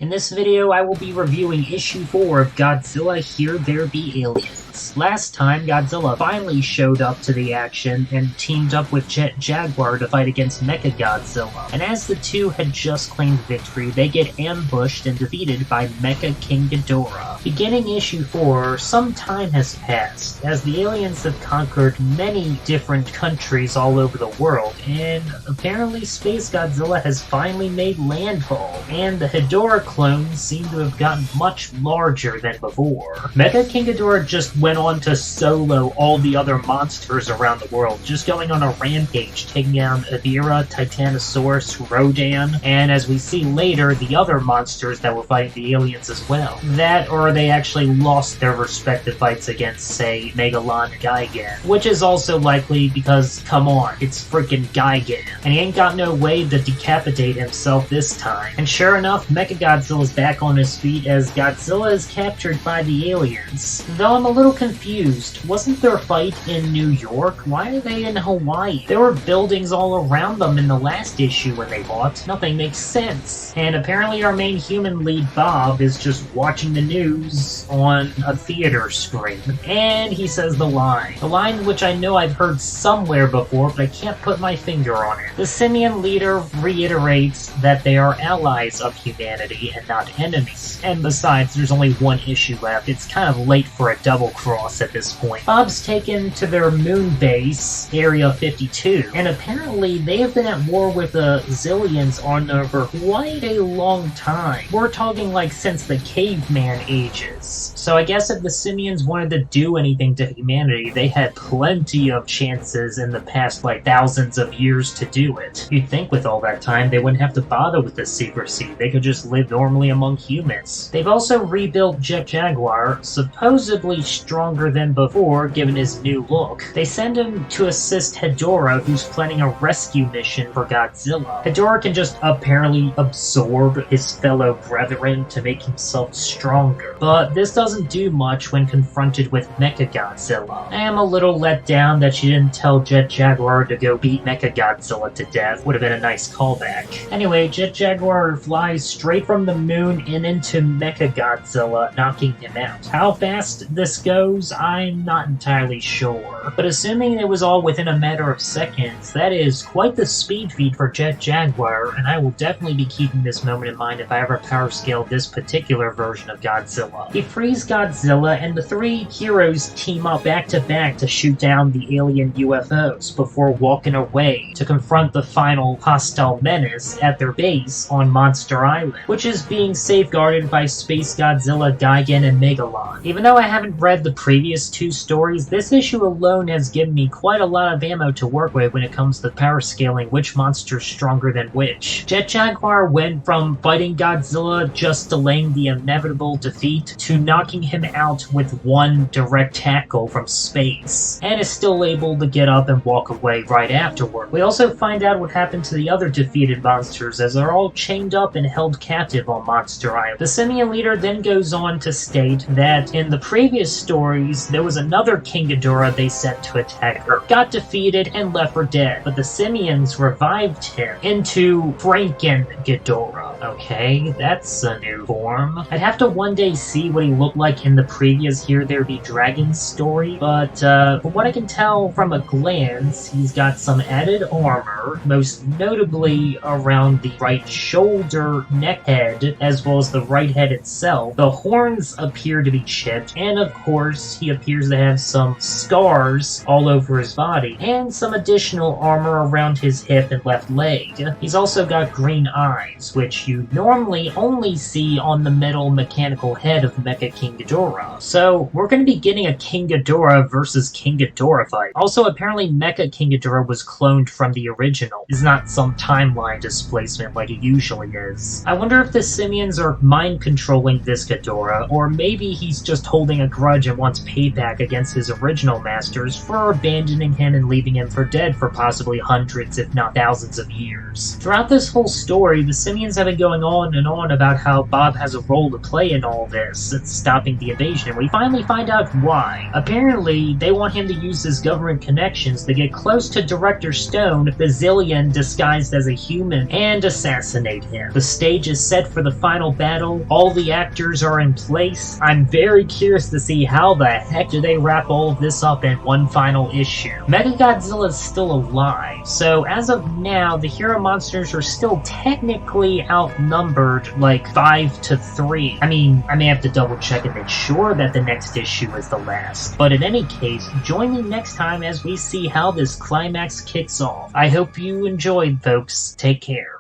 In this video, I will be reviewing issue 4 of Godzilla Here There Be Aliens. Last time, Godzilla finally showed up to the action and teamed up with Jet Jaguar to fight against Mechagodzilla. And as the two had just claimed victory, they get ambushed and defeated by Mecha-King Ghidorah. Beginning issue 4, some time has passed, as the aliens have conquered many different countries all over the world, and apparently Space Godzilla has finally made landfall, and the Ghidorah clones seem to have gotten much larger than before. Mecha-King Ghidorah just went on to solo all the other monsters around the world, just going on a rampage, taking down Ebirah, Titanosaurus, Rodan, and as we see later, the other monsters that were fighting the aliens as well. That, or they actually lost their respective fights against, say, Megalon and Gigan, which is also likely because, come on, it's freaking Gigan, and he ain't got no way to decapitate himself this time. And sure enough, Mechagodzilla's back on his feet as Godzilla is captured by the aliens. Though I'm a little confused, wasn't their fight in New York? Why are they in Hawaii? There were buildings all around them in the last issue when they fought. Nothing makes sense. And apparently our main human lead, Bob, is just watching the news on a theater screen. And he says the line. The line which I know I've heard somewhere before, but I can't put my finger on it. The simian leader reiterates that they are allies of humanity and not enemies. And besides, there's only one issue left. It's kind of late for a double cross at this point. Bob's taken to their moon base, Area 52, and apparently they have been at war with the Zillions on there for quite a long time. We're talking like since the caveman ages. So I guess if the simians wanted to do anything to humanity, they had plenty of chances in the past like thousands of years to do it. You'd think with all that time they wouldn't have to bother with the secrecy, they could just live normally among humans. They've also rebuilt Jet Jaguar, supposedly stronger than before given his new look. They send him to assist Ghidorah, who's planning a rescue mission for Godzilla. Ghidorah can just apparently absorb his fellow brethren to make himself stronger, but this doesn't do much when confronted with Mechagodzilla. I am a little let down that she didn't tell Jet Jaguar to go beat Mechagodzilla to death. Would have been a nice callback. Anyway, Jet Jaguar flies straight from the moon and into Mechagodzilla, knocking him out. How fast this goes, I'm not entirely sure. But assuming it was all within a matter of seconds, that is quite the speed feat for Jet Jaguar, and I will definitely be keeping this moment in mind if I ever power scale this particular version of Godzilla. He frees Godzilla, and the three heroes team up back to back to shoot down the alien UFOs before walking away to confront the final hostile menace at their base on Monster Island, which is being safeguarded by Space Godzilla, Gigan, and Megalon. Even though I haven't read the previous two stories, this issue alone has given me quite a lot of ammo to work with when it comes to power scaling which monster's stronger than which. Jet Jaguar went from fighting Godzilla, just delaying the inevitable defeat, to knocking him out with one direct tackle from space, and is still able to get up and walk away right afterward. We also find out what happened to the other defeated monsters as they're all chained up and held captive on Monster Island. The simian leader then goes on to state that in the previous stories, there was another King Ghidorah they sent to attack her, got defeated and left for dead, but the simians revived him into Franken Ghidorah. Okay, that's a new form. I'd have to one day see what he looked like in the previous Here There Be Dragons story, but from what I can tell from a glance, he's got some added armor, most notably around the right shoulder, neck head, as well as the right head itself. The horns appear to be chipped, and of course, he appears to have some scars all over his body, and some additional armor around his hip and left leg. He's also got green eyes, which you normally only see on the metal mechanical head of Mecha-King Ghidorah. So, we're going to be getting a King Ghidorah versus King Ghidorah fight. Also, apparently Mecha-King Ghidorah was cloned from the original. It's not some timeline displacement like it usually is. I wonder if the simians are mind-controlling this Ghidorah, or maybe he's just holding a grudge and wants payback against his original masters for abandoning him and leaving him for dead for possibly hundreds if not thousands of years. Throughout this whole story, the simians have been going on and on about how Bob has a role to play in all this, it's stopping the invasion, and we finally find out why. Apparently, they want him to use his government connections to get close to Director Stone, the Zillion disguised as a human, and assassinate him. The stage is set for the final battle, all the actors are in place. I'm very curious to see how the heck do they wrap all of this up in one final issue. Mechagodzilla is still alive, so as of now, the hero monsters are still technically outnumbered like 5-3. I mean, I may have to double check and make sure that the next issue is the last. But in any case, join me next time as we see how this climax kicks off. I hope you enjoyed, folks. Take care.